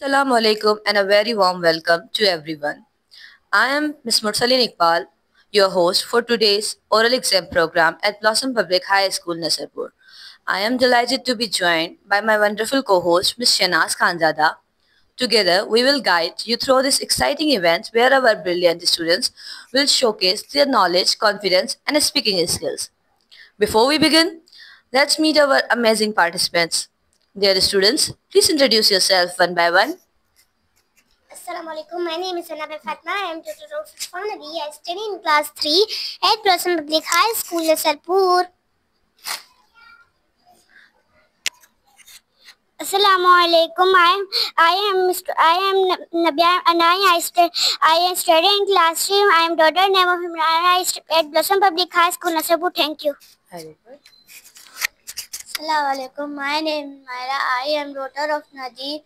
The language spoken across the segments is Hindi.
Assalamu alaikum and a very warm welcome to everyone. I am Ms. Mursalin Iqbal, your host for today's oral exam program at Blossom Public High School, Nasarpur. I am delighted to be joined by my wonderful co-host Ms. Shanaz Khanzada. Together, we will guide you through this exciting event where our brilliant students will showcase their knowledge, confidence, and speaking skills. Before we begin, let's meet our amazing participants. Dear students, please introduce yourself one by one. Assalamu alaikum. My name is Anabel Fatma. I am tutor of Fanavi. I study in class 3 at Blossom Public High School, Nasarpur. Assalamu alaikum. I am Nabia Anai. I am studying in class 3. I am daughter name of Imran. I study at Blossom Public High School, Nasarpur. Thank you. Very good. Assalamu alaikum. My name is Myra. I am daughter of Najeeb.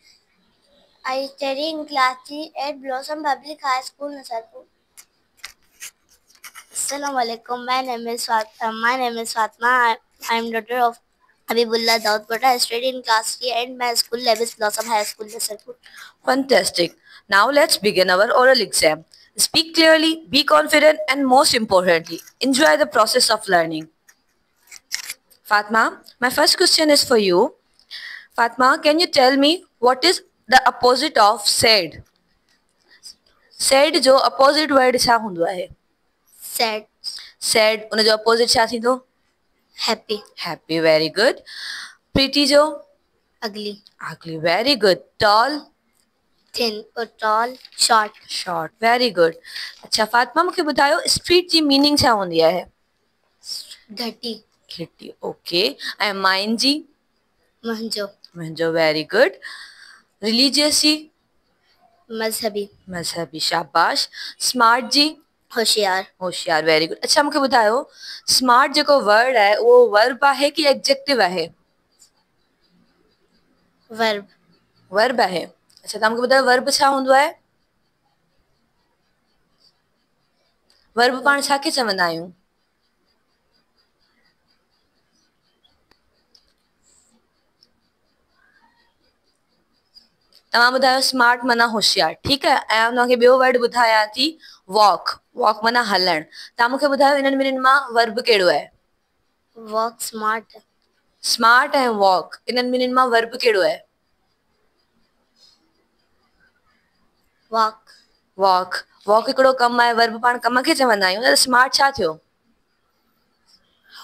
I study in class 3 at Blossom Public High School, Nasarpur. Assalamu alaikum. My name is Fatma. I am daughter of Habibullah Daudpata. I study in class 3 and my school level is Blossom High School, Nasarpur. Fantastic. Now let's begin our oral exam. Speak clearly, be confident, and most importantly, enjoy the process of learning. Fatma, my first question is for you. Fatma, can you tell me what is the opposite of said? Said जो opposite word छा हुंदो आहे? Sad, Said उन जो opposite छा थींदो? happy, Happy, very good. Pretty जो? ugly, Ugly, very good. Tall? thin or tall, short. Short, very good. अच्छा फातिमा मूंखे ॿुधायो स्ट्रीट जी मीनिंग छा हूंदी आहे? Dirty, घिटी, ओके. ऐं माइन जी? manjo, मुंहिंजो, वेरी गुड. रिलीजियस जी? mazhabi, मज़हबी, शाबाश. स्मार्ट जी? होशियार, होशियार, वेरी गुड. अच्छा मूंखे ॿुधायो स्मार्ट जेको वर्ड आहे उहो वर्ब आहे कि एडजेक्टिव आहे? verb, वर्ब आहे. अच्छा तव्हां मूंखे ॿुधायो वर्ब छा हूंदो आहे? वर्ब पाण छा खे चवंदा आहियूं? तव्हां ॿुधायो स्मार्ट माना होशियार, ठीकु आहे. ऐं हुनखे ॿियो वर्ड ॿुधायां थी वॉक. वॉक माना हलण. तव्हां मूंखे ॿुधायो इन्हनि ॿिन्हिनि मां वर्ब कहिड़ो आहे? walk, smart, स्मार्ट ऐं वॉक इन्हनि ॿिन्हिनि मां वर्ब कहिड़ो आहे? walk, walk. वॉक हिकिड़ो कमु आहे, वर्ब पाण कम खे चवंदा आहियूं. त स्मार्ट छा थियो?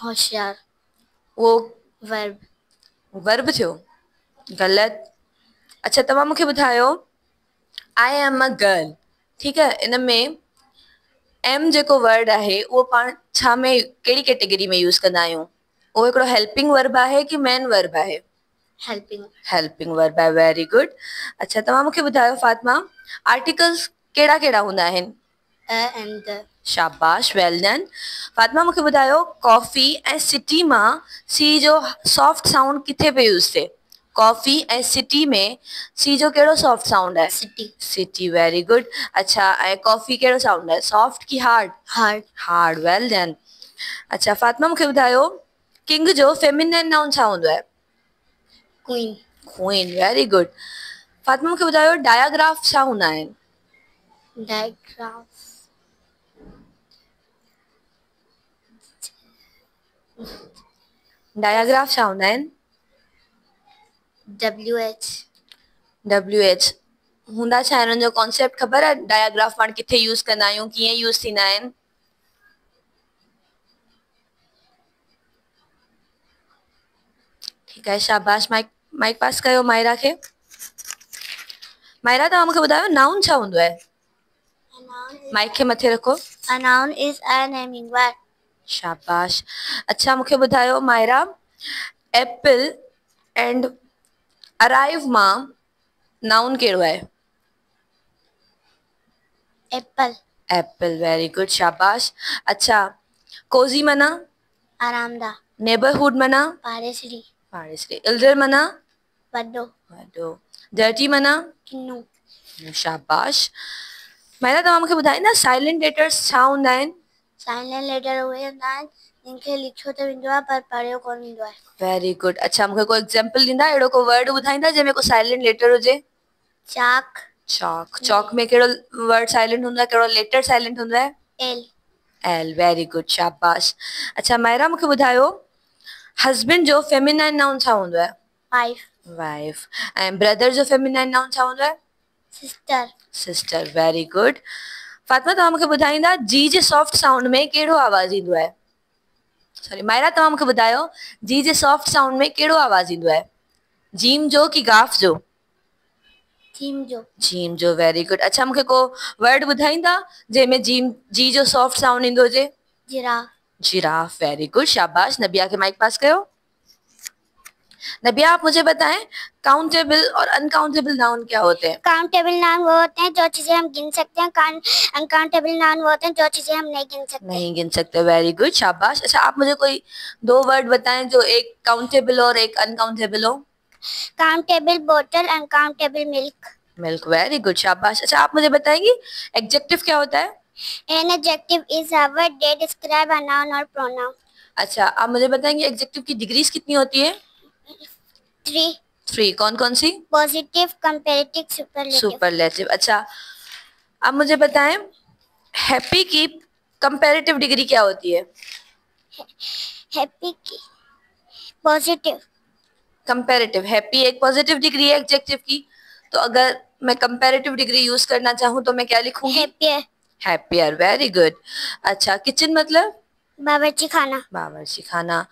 होशियार, उहो verb, वर्ब थियो. ग़लति. अच्छा तव्हां मूंखे ॿुधायो आई एम अ गर्ल. ठीकु आहे. इन में एम जेको वर्ड आहे उहो पाण छा में कहिड़ी कैटेगरी में यूज़ कंदा आहियूं? उहो हिकिड़ो हेल्पिंग वर्ब आहे कि मेन वर्ब आहे? helping, हेल्पिंग वर्ब आहे, वेरी गुड. अच्छा तव्हां मूंखे ॿुधायो फातिमा आर्टिकल्स कहिड़ा कहिड़ा हूंदा आहिनि? and the. शाबाश, वेल डन. फातिमा मूंखे ॿुधायो कॉफ़ी ऐं सिटी मां सी जो सॉफ्ट साउंड किथे पे यूज़ थिए? कॉफ़ी ऐं सिटी में सी जो कहिड़ो सॉफ्ट साउंड आहे? City, city, very good. अच्छा ऐं कॉफ़ी कहिड़ो साउंड आहे? सॉफ्ट कि hard? hard, hard, well done. अच्छा फातिमा मूंखे ॿुधायो किंग जो फेमिनिन नाउन छा हूंदो आहे? queen, queen, very good. Fatima मूंखे ॿुधायो डायाग्राफ छा हूंदा आहिनि? digraph, डायाग्राफ छा हूंदा आहिनि? wh, WH हूंदा छा आहिनि? हुनजो कॉन्सेप्ट ख़बर आहे? डायाग्राफ पाण किथे यूज़ कंदा आहियूं, कीअं यूज़ थींदा आहिनि? ठीकु आहे, शाबाश. माइक पास कयो मायरा खे. मायरा तव्हां मूंखे ॿुधायो नाउन छा हूंदो आहे? माइक खे मथे रखो. a noun is a naming word. शाबाश. अच्छा मूंखे ॿुधायो मायरा एप्पल एंड अराइव मां नाउन कहिड़ो आहे? Apple, एप्पल, वेरी गुड, शाबाश. अच्छा कोजी माना? आरामदा, नेबरहुड माना? पाड़ेसरी, पाड़ेसरी. इल्डर माना? वड्डो, वॾो. डर्टी माना? किन्नू, शाबाश. मायरा तव्हां मूंखे ॿुधाईंदा साइलेंट लेटर्स छा हूंदा आहिनि? साइलेंट लेटर उहे हूंदा आहिनि जिनखे लिखियो त वेंदो आहे पर पढ़ियो कोन वेंदो आहे. Very good. अच्छा मूंखे कोई एग्जांपल ॾींदा, अहिड़ो को वर्ड ॿुधाईंदा जंहिंमें को साइलेंट लेटर हुजे? चाक। चॉक। चॉक में केड़ो वर्ड साइलेंट हुंदो है, केड़ो लेटर साइलेंट हुंदो है? एल। एल। वेरी गुड, शाबाश। अच्छा मायरा मूंखे ॿुधायो हस्बैंड जो फेमिनाइन नाउन छा हूंदो है? वाइफ। वाइफ। ऐं ब्रदर जो फेमिनाइन नाउन छा हूंदो है? Sister. Sister. Very good. Fatima तव्हां मूंखे ॿुधाईंदा जी जे सॉफ्ट साउंड में कहिड़ो आवाज़ ईंदो आहे? सॉरी मायरा तव्हां मूंखे ॿुधायो जी जे सॉफ्ट साउंड में कहिड़ो आवाज़ ईंदो आहे? जीम जो कि गाफ जो? जीम जो। जीम जो। Very good. अच्छा मूंखे को वर्ड ॿुधाईंदा जंहिंमें जीम जी जो सॉफ्ट साउंड ईंदो हुजे? जिराफ। जिराफ। वेरी गुड, शाबाश। नबिया के माइक पास करो। नबिया आप मुझे बताएं काउंटेबल और अनकाउंटेबल नाउन क्या होते हैं? काउंटेबल नाउन वो होते हैं जो चीजें हम गिन सकते हैं। अनकाउंटेबल नाउन वो होते हैं जो चीजें हम नहीं गिन सकते। नहीं गिन सकते। वेरी गुड, शाबाश। अच्छा आप मुझे कोई दो वर्ड बताएं जो एक काउंटेबल और एक अनकाउंटेबल हो। काउंटेबल बोतल, uncountable milk. Milk. Very good, शाबाश। अच्छा आप मुझे बताएंगी एडजेक्टिव क्या होता है? An adjective is a word that describe a noun or pronoun. अच्छा आप मुझे बताएंगे एडजेक्टिव की डिग्रीज कितनी होती है? 3. 3। कौन कौन सी? Positive, comparative, superlative. सुपरलेटिव। अच्छा आप मुझे बताएं हैप्पी की कंपैरेटिव डिग्री क्या होती है? हैप्पी की पॉजिटिव। कंपैरेटिव। हैप्पी एक पॉजिटिव डिग्री है एडजेक्टिव की, तो अगर मैं कंपैरेटिव डिग्री यूज करना चाहूँ तो मैं क्या लिखूंगी? हैप्पियर। हैप्पियर। Very good. अच्छा किचन मतलब? बावर्ची खाना। बावर्ची खाना।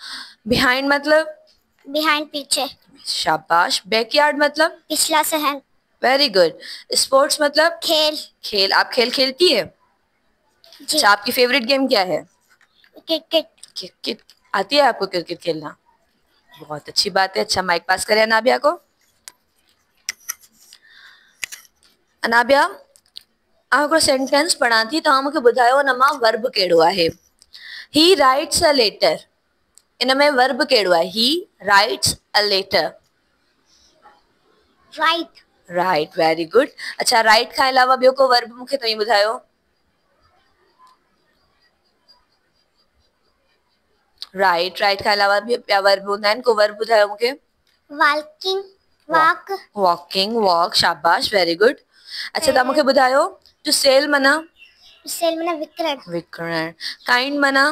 बिहाइंड मतलब? बिहाइंड पीछे। शाबाश। बैकयार्ड मतलब? पिछला सहन। Very good. स्पोर्ट्स मतलब? खेल। खेल। आप खेल खेलती है? जी। अच्छा आपकी फेवरेट गेम क्या है? क्रिकेट। क्रिकेट। आती है आपको क्रिकेट खेलना? बहुत अच्छी बात है। अच्छा माइक पास करें अनाबिया को। अनाबिया आप सेंटेंस पढ़ा थी तव्हां मूंखे ॿुधायो हुन मां वर्ब कहिड़ो आहे? ही राइट्स अ लेटर, इन में वर्ब कहिड़ो आहे? He writes a letter. Right. Right. Very good. अच्छा राइट खां अलावा ॿियो को वर्ब मूंखे तव्हीं ॿुधायो। राइट। राइट खां अलावा ॿिया वर्ब हूंदा आहिनि, को वर्ब ॿुधायो मूंखे। Walking, walk. Walking, walk. शाबाश। Very good. अच्छा तव्हां मूंखे ॿुधायो टू सेल माना? सेल माना विकिरण। विकिरण। काइंड माना?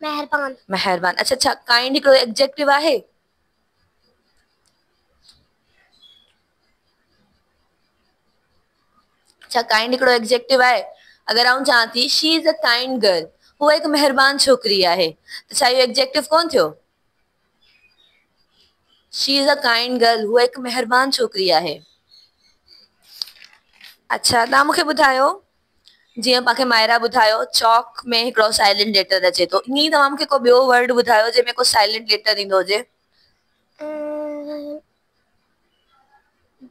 मेहरबान। मेहरबान। अच्छा अच्छा काइंड हिकिड़ो एडजेक्टिव आहे? अच्छा काइंड हिकिड़ो एडजेक्टिव आहे? अगर आउं चवां थी she is a kind girl, हूअ हिकु मेहरबान छोकिरी आहे, त छा इहो एडजेक्टिव कोन थियो? She is a kind girl, हूअ हिकु मेहरबान छोकिरी आहे। अच्छा तव्हां मूंखे ॿुधायो जीअं पाण खे मायरा ॿुधायो चॉक में हिकिड़ो साइलेंट लेटर अचे थो, ईअं ई तव्हां मूंखे को ॿियो वर्ड ॿुधायो जंहिंमें को साइलेंट लेटर ईंदो हुजे।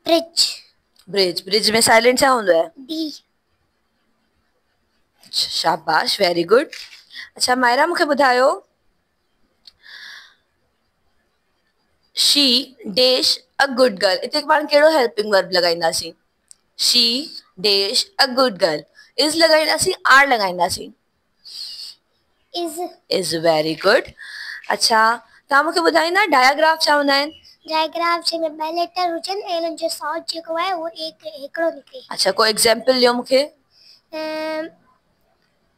ब्रिज। ब्रिज। ब्रिज में साइलेंट छा हूंदो है? डी। शाबाश। Very good. अच्छा मायरा मूंखे ॿुधायो she dash a good girl, इते पाण कहिड़ो हेल्पिंग वर्ब लॻाईंदासीं? She dash a good girl, is लॻाईंदासीं आर लॻाईंदासीं? इज। Very good. अच्छा तव्हां मूंखे ॿुधाईंदा डायग्राफ छा हूंदा आहिनि? डायग्राफ से में ॿ लेटर हुजनि ऐं हुननि जो साउंड जेको आहे उहो हिकिड़ो निकिरे। अच्छा को एग्जांपल ॾियो मूंखे।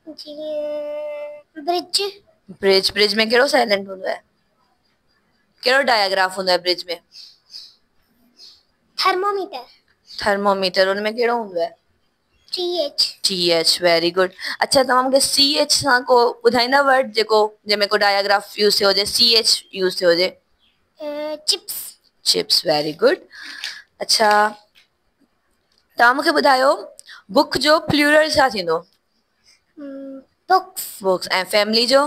जीअं ब्रिज। ब्रिज। ब्रिज में कहिड़ो साइलेंट हूंदो है? कहिड़ो डायग्राफ हूंदो है ब्रिज में? थर्मोमीटर। थर्मोमीटर। उनमें कहिड़ो हूंदो है? TH। TH। Very good. अच्छा तव्हां मूंखे CH सां को ॿुधाईंदा वर्ड जेको जंहिंमें को डायग्राफ यूज़ थियो हुजे, CH यूज़ थियो हुजे? चिप्स। चिप्स। Very good. अच्छा तव्हां मूंखे ॿुधायो बुक जो प्लूरल छा थींदो? बुक्स। बुक्स। ऐं फैमिली जो?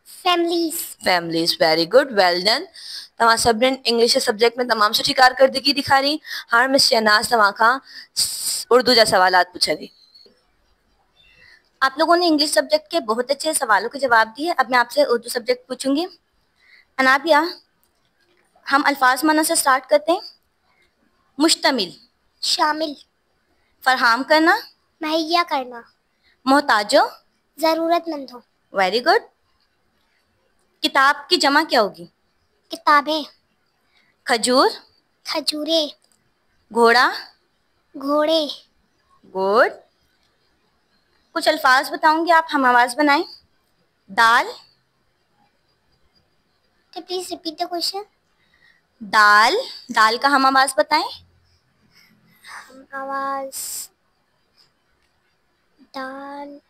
Families. Families. Very good, well done. तव्हां सभिनीनि इंग्लिश सब्जेक्ट में तमामु सुठी कारकर्दगी ॾेखारी। हाणे मिस शहनाज तव्हां खां उर्दू जा सवालात पुछंदी। आप लोगों ने इंग्लिश सब्जेक्ट के बहुत अच्छे सवालों के जवाब दिए। अब मैं आपसे उर्दू सब्जेक्ट पूछूंगी। अनाबिया हम अल्फाज माना से स्टार्ट करते हैं। मुश्तमिल, शामिल, फरहाम करना, मुहैया करना, मोहताजो, जरूरतमंद हो। Very good. किताब की जमा क्या होगी? किताबें। खजूर, खजूरें, घोड़ा, घोड़े, गुड। कुछ अल्फाज बताऊंगी, आप हम आवाज बनाएं। दाल, प्लीज रिपीट द क्वेश्चन। दाल, दाल का हम आवाज बताएं। आवाज, दाल,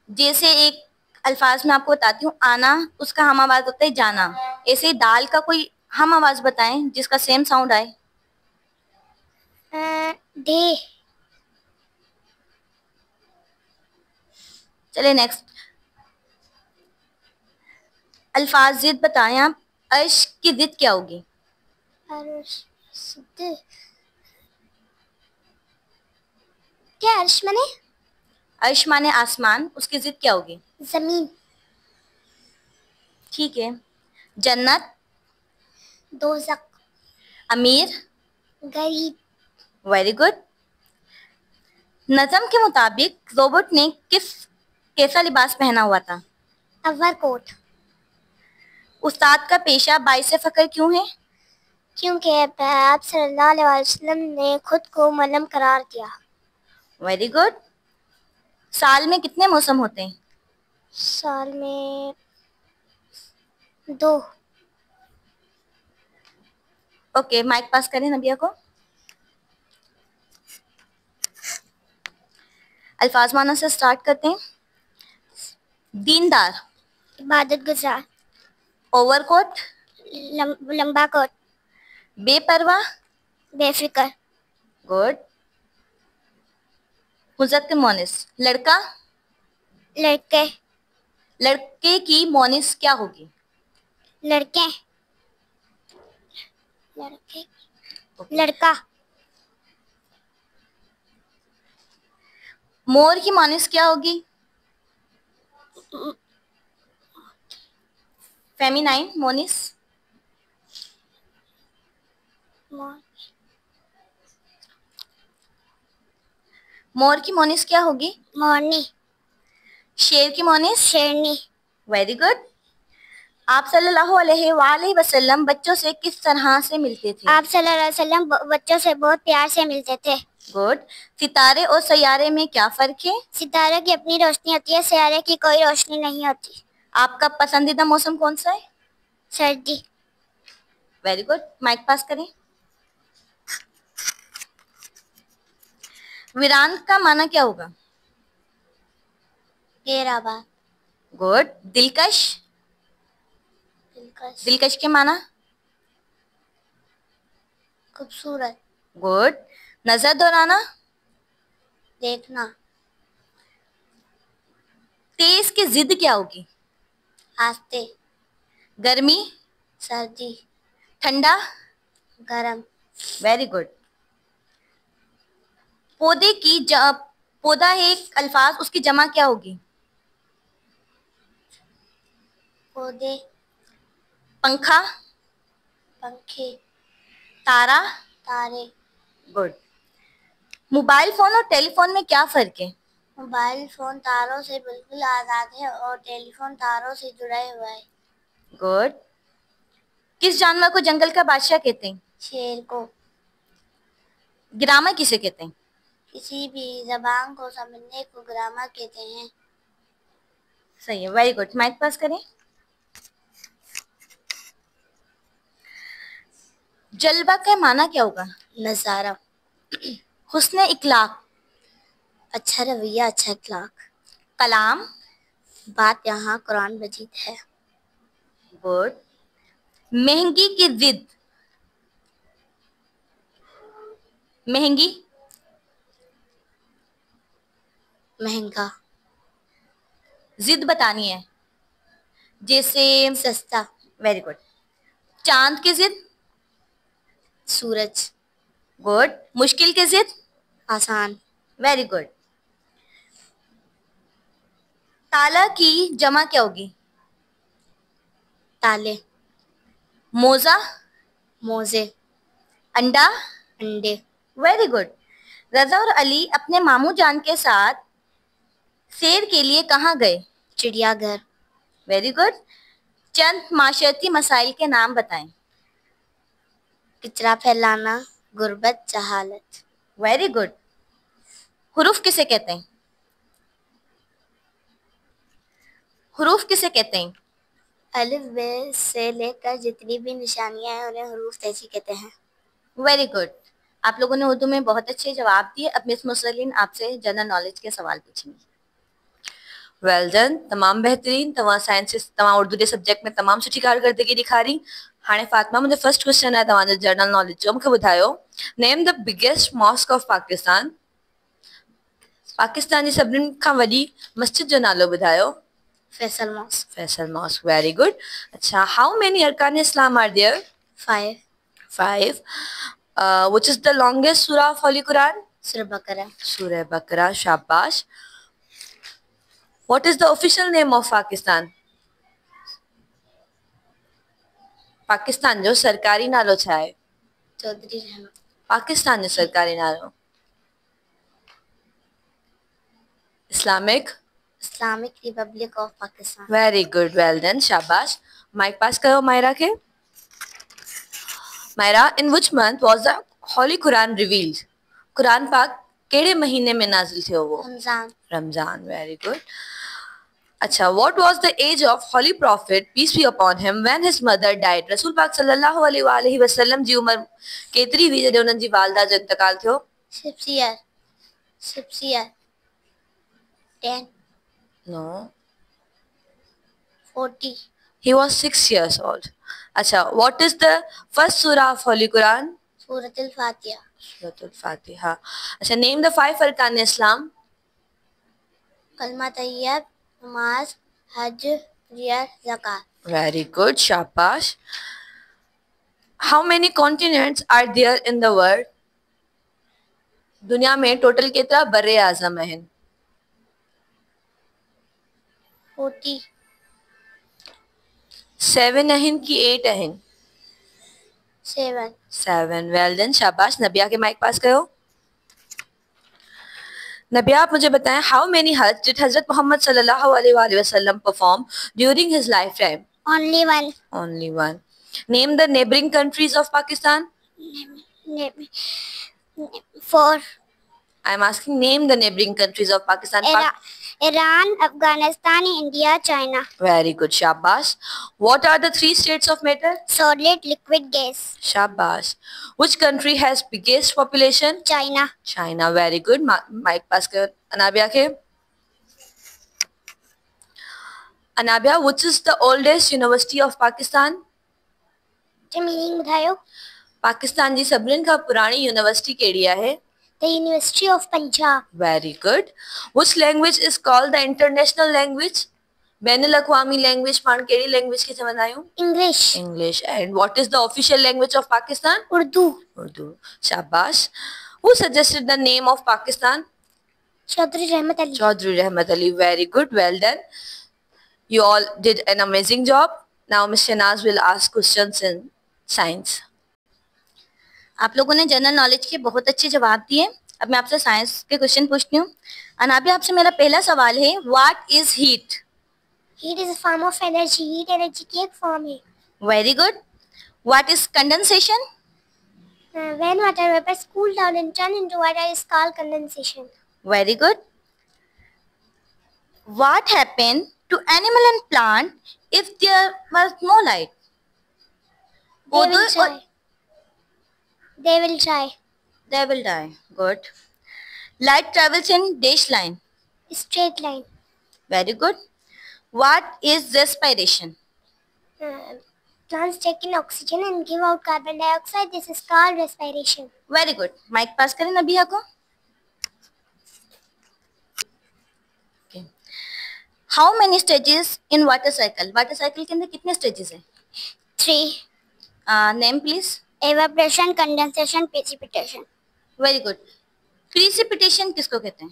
जैसे एक अल्फाज में आपको बताती हूँ, आना, उसका हम आवाज होता है जाना। ऐसे ही दाल का कोई हम आवाज बताएं जिसका सेम साउंड आए। दे, चलिए नेक्स्ट अल्फाज जिद बताएं आप। अर्श की जिद क्या होगी? क्या अर्श माने? अर्श माने आसमान, उसकी जिद क्या होगी? जमीन, ठीक है। जन्नत, दोज़ख, अमीर, गरीब, वेरी गुड। नज़म के मुताबिक रोबोट ने कैसा लिबास पहना हुआ था? ओवरकोट। उस्ताद का पेशा बाइस फख्र क्यों है? क्योंकि आप सल्लल्लाहु अलैहि वसल्लम ने खुद को मलम करार दिया। Very good. साल में कितने मौसम होते हैं? साल में 2। ओके, माइक पास करें नबिया को। अल्फाज माना से स्टार्ट करते हैं। दीनदार, इबादत गुजार, ओवरकोट, लंबा कोट, बेपरवाह, बेफिक्र, गुड। मुज़क्कर मोनिस, लड़का, लड़के, लड़के की मोनिस क्या होगी? लड़के, लड़के, लड़का, मोर की मोनिस क्या होगी? फेमिनाइन मोनिस, मोर की मोनिस क्या होगी? मोरनी, शेर की मोनिस, शेरनी। Very good. आप सल्लल्लाहु अलैहि वसल्लम बच्चों से किस तरह से मिलते थे? आप सल्लल्लाहु अलैहि वसल्लम बच्चों से बहुत प्यार से मिलते थे। गुड। सितारे और सैयारे में क्या फर्क है? सितारे की अपनी रोशनी होती है, सैयारे की कोई रोशनी नहीं होती। आपका पसंदीदा मौसम कौन सा है? सर्दी। वेरी गुड, माइक पास करें। वीरान का माना क्या होगा? गैराबाद। गुड। दिलकश, दिलकश के माना? खूबसूरत। गुड। नजर दौड़ाना, देखना। तेज की जिद क्या होगी? आस्ते। गर्मी, सर्दी। ठंडा, गरम। Very good. पौधे की पौधा है एक अल्फाज, उसकी जमा क्या होगी? पौधे, पंखा, पंखे, तारा, तारे। गुड। मोबाइल फोन और टेलीफोन में क्या फर्क है? मोबाइल फोन तारों से बिल्कुल आजाद है और टेलीफोन तारों से जुड़ा हुआ है। गुड। किस जानवर को जंगल का बादशाह कहते हैं? शेर को। ग्रामर किसे कहते हैं? किसी भी जबान को समझने को ग्रामर कहते हैं। सही है, वेरी गुड। माइक पास करें। जलवा का माना क्या होगा? नजारा। हुस्न इखलाक, अच्छा रवैया, अच्छा इखलाक। कलाम, बात यहाँ कुरान मजीद है। गुड। महंगी की जिद, महंगी, महंगा। जिद बतानी है, जैसे सस्ता। Very good. चांद की जिद, सूरज। गुड। मुश्किल की जिद, आसान। Very good. ताला की जमा क्या होगी? ताले। मोजा, मोजे। अंडा, अंडे। Very good. रजा और अली अपने मामू जान के साथ सैर के लिए कहाँ गए? चिड़ियाघर। Very good. चंद माशरती मसाइल के नाम बताएं। कचरा फैलाना, गुर्बत, जहालत। Very good. हुरूफ किसे कहते हैं? हुरूफ किसे कहते हैं? अलिफ बे से लेकर जितनी भी निशानियां हैं उन्हें हरूफ तेजी कहते हैं। Very good. आप लोगों ने उर्दू में बहुत अच्छे जवाब दिए। अब मिस मुसलिन आपसे जनरल नॉलेज के सवाल पूछेंगी। वेल डन, तमाम बेहतरीन। तव्हां साइंसिस तव्हां उर्दू जे सब्जेक्ट में तमाम सुठी कारकर्दगी ॾेखारी। हाणे फातिमा, मुंहिंजो फर्स्ट क्वेश्चन आहे तव्हांजो जनरल नॉलेज जो। मूंखे ॿुधायो, name the biggest mosque of Pakistan. Pakistan जी सभिनीनि खां वॾी मस्जिद जो नालो ॿुधायो। Faisal mosque. Faisal mosque, very good. अच्छा, हाउ मेनी अरकान इस्लाम are there? 5. 5. Which is the longest surah of Holy Quran? सूरह बकरा। Surah Baqarah, शाबाश। What is the official name of Pakistan? Pakistan जो सरकारी नालो छा आहे? चौधरी रहमत। पाकिस्तान जो सरकारी नालो? Islamic republic of Pakistan. Very good, well done, शाबाश। माइक पास करो मायरा के। Maira, in which month was the holy Quran revealed? कुरान पाक केड़े महीने में नाज़िल थियो वो? रमजान। रमजान, वेरी गुड। अच्छा, what was the age of Holy Prophet peace be upon him when his mother died? रसूल पाक सल्लल्लाहु अलैहि वसल्लम जी उम्र केतरी हुई जॾहिं उन्हनि जी वालिदा जो इंतकाल थियो? 6 year 10 No, 40 he was 6 years old. अच्छा, what is the first surah of Holy Quran? Suratul Fatiha. Suratul Fatiha. अच्छा, name the 5 arkan Islam. कलमा तैयब, नमाज, हज, रिया, ज़कात। Very good, shabash. How many continents are there in the world? दुनिया में टोटल केतिरा बर्रे आज़म आहिनि? 40 7 आहिनि कि 8 आहिनि? 7 7, वेल डन, शाबाश। नबिया के माइक पास करो। नबिया, आप मुझे बताएं, हाउ मेनी हज डिड हजरत मोहम्मद सल्लल्लाहु अलैहि वसल्लम perform during his life time? only one। Only one. Name the neighboring countries of Pakistan. 4 I am asking, name the neighboring countries of Pakistan. Iran, Afghanistan, India, China। Very good, shabash. What are the 3 states of matter? solid, liquid, gas। Shabash. Which country has biggest population? China। China, very good. Mic pass kar Anabia ke. Anabia, which is the oldest university of Pakistan? Meaning बतायो। पाकिस्तान जी सभिनीनि खां पुराणी यूनिवर्सिटी कहिड़ी आहे? The University of Punjab। Very good. Which language is called the international language? बैनुल अक़वामी लैंग्वेज पाण कहिड़ी लैंग्वेज खे चवंदा आहियूं? English। English. And what is the official language of Pakistan? Urdu। Urdu. Shabash. Who suggested the name of Pakistan? Chaudhary रहमत Ali. Chaudhry Rahmat Ali. Very good. Well done. You all did an amazing job. Now Ms. Shanaz will ask questions in science. आप लोगों ने जनरल नॉलेज के बहुत अच्छे जवाब दिए। अब मैं आपसे साइंस के क्वेश्चन पूछती हूँ। अनाबी, आपसे मेरा पहला सवाल है, what is heat? Heat is a form of energy. Heat energy की एक फॉर्म है। Very good. What is condensation? When water vapors cool down and turn into water is called condensation। Very good. What happen to animal and plant if there was no light? They will die। They will die. Good. Light travels in dash line. Straight line। Very good. What is respiration? Plants take in oxygen and give out carbon dioxide. This is called respiration। Very good. Mic pass करें नबिया को। Okay. How many stages in water cycle? Water cycle के अंदर कितने stages हैं? 3 Name please. evaporation, condensation, precipitation। Very good. Precipitation किसको कहते हैं?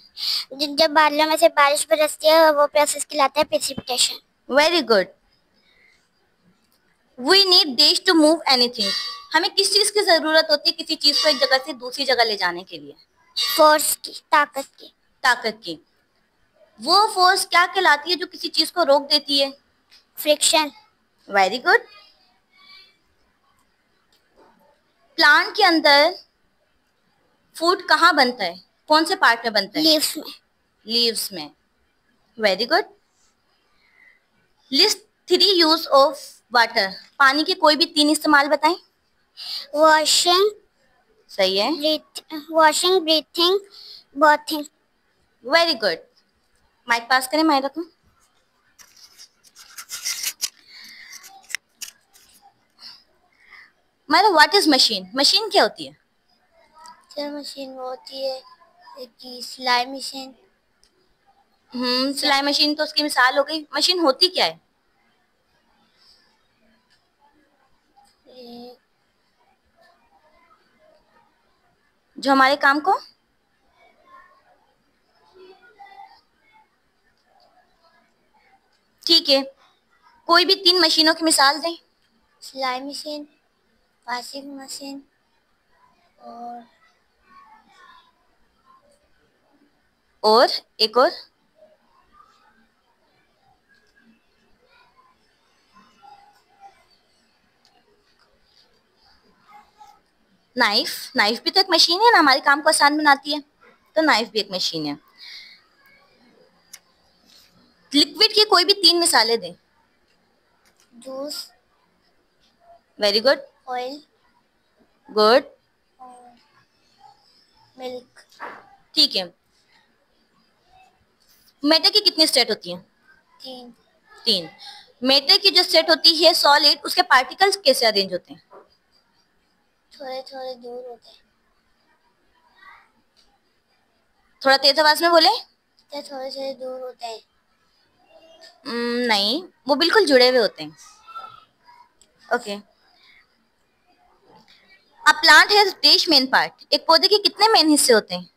जब बादलों में से बारिश बरसती है वो प्रोसेस कहलाता है precipitation। Very good. We need dash to move anything. हमें किस चीज की जरूरत होती है किसी चीज को एक जगह से दूसरी जगह ले जाने के लिए? फोर्स की, ताकत की। ताकत की। वो फोर्स क्या कहलाती है जो किसी चीज को रोक देती है? फ्रिक्शन। Very good. प्लांट के अंदर फूड कहाँ बनता है, कौन से पार्ट में बनता है? लीव्स में। लीव्स में। Very good. List 3 use of water. पानी के कोई भी 3 इस्तेमाल बताएं। वॉशिंग, सही है। Washing, breathing, bathing. Very good. Mike pass करें मायरा को। Maira, what is machine? Machine क्या होती है? सर मशीन वो होती है कि सिलाई मशीन। सिलाई मशीन तो उसकी मिसाल हो गई। मशीन होती क्या है? जो हमारे काम को ठीक है, कोई भी 3 मशीनों की मिसाल दें। सिलाई मशीन, वॉशिंग मशीन और एक और। नाइफ। नाइफ भी तो एक मशीन है ना, हमारे काम को आसान बनाती है, तो नाइफ भी एक मशीन है। लिक्विड की कोई भी 3 मिसालें दें। Juice, very good. Oil, good. Milk. ठीक है। मैटर की कितनी स्टेट होती हैं? 3। मैटर की जो स्टेट होती है सॉलिड, उसके पार्टिकल्स कैसे अरेंज होते हैं? थोड़े थोड़े दूर होते हैं। थोड़ा तेज आवाज में बोले। थोड़े थोड़े दूर होते हैं। नहीं, वो बिल्कुल जुड़े हुए होते हैं। Okay. A plant has dash main part. एक पौधे के कितने मेन हिस्से होते हैं?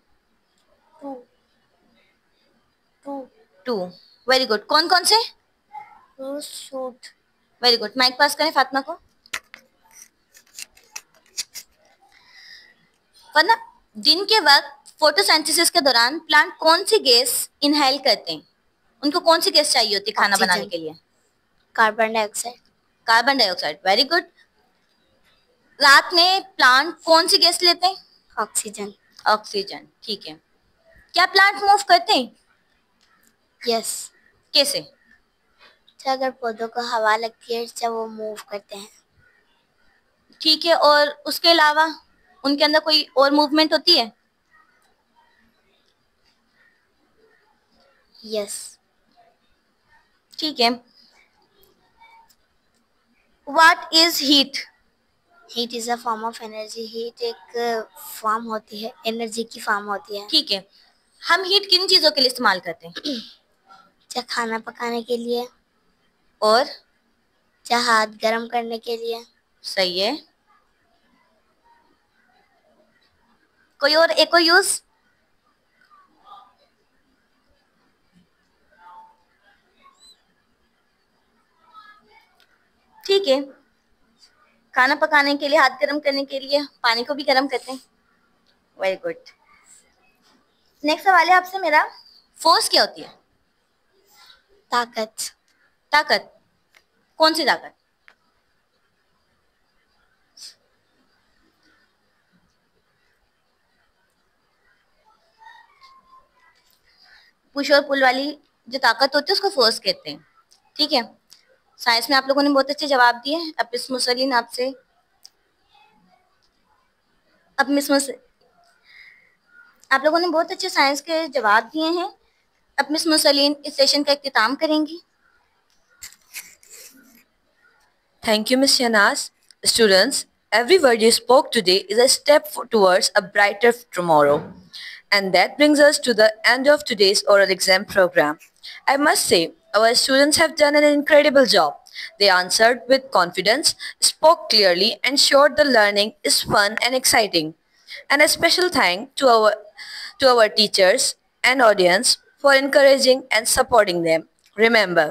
2। Very good. कौन कौन से? Root, shoot. Very good. Mike pass करें फातिमा को। वरना दिन के वक्त फोटोसिंथेसिस के दौरान प्लांट कौन सी गैस इनहेल करते हैं? उनको कौन सी गैस चाहिए होती है खाना बनाने के लिए? Carbon dioxide. Carbon dioxide. Very good. रात में प्लांट कौन सी गैस लेते हैं? ऑक्सीजन। ऑक्सीजन। ठीक है। क्या प्लांट मूव करते हैं? यस। कैसे? अगर पौधों को हवा लगती है तो वो मूव करते हैं। ठीक है, और उसके अलावा उनके अंदर कोई और मूवमेंट होती है? यस। ठीक है। What is heat? Heat is a form of energy. Heat एक फॉर्म होती है, एनर्जी की फॉर्म होती है। ठीक है। हम हीट किन चीजों के लिए इस्तेमाल करते हैं? चाहे खाना पकाने के लिए, और चाहे हाथ गर्म करने के लिए। सही है। कोई और एक और यूज? ठीक है। खाना पकाने के लिए, हाथ गर्म करने के लिए, पानी को भी गर्म करते हैं। Very good. नेक्स्ट सवाल है आपसे मेरा, फोर्स क्या होती है? ताकत। ताकत। कौन सी ताकत? पुश और पुल वाली जो ताकत होती है उसको फोर्स कहते हैं। ठीक है। साइंस में आप लोगों ने बहुत अच्छे जवाब दिए। अब मिस मुसलिन आपसे आप लोगों ने बहुत अच्छे साइंस के जवाब दिए हैं। अब मिस मुसलिन इस सेशन का इख्तिताम करेंगी। Thank you, Ms. Shanaz. Students, every word you spoke today is a step towards a brighter tomorrow. And that brings us to the end of today's oral exam program. I must say, our students have done an incredible job. They answered with confidence, spoke clearly, and showed the learning is fun and exciting. And a special thank to our teachers and audience for encouraging and supporting them. Remember,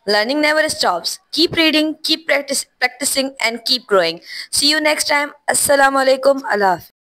learning never stops. Keep reading, keep practicing, and keep growing. See you next time. Assalamu alaikum. Allah Hafiz.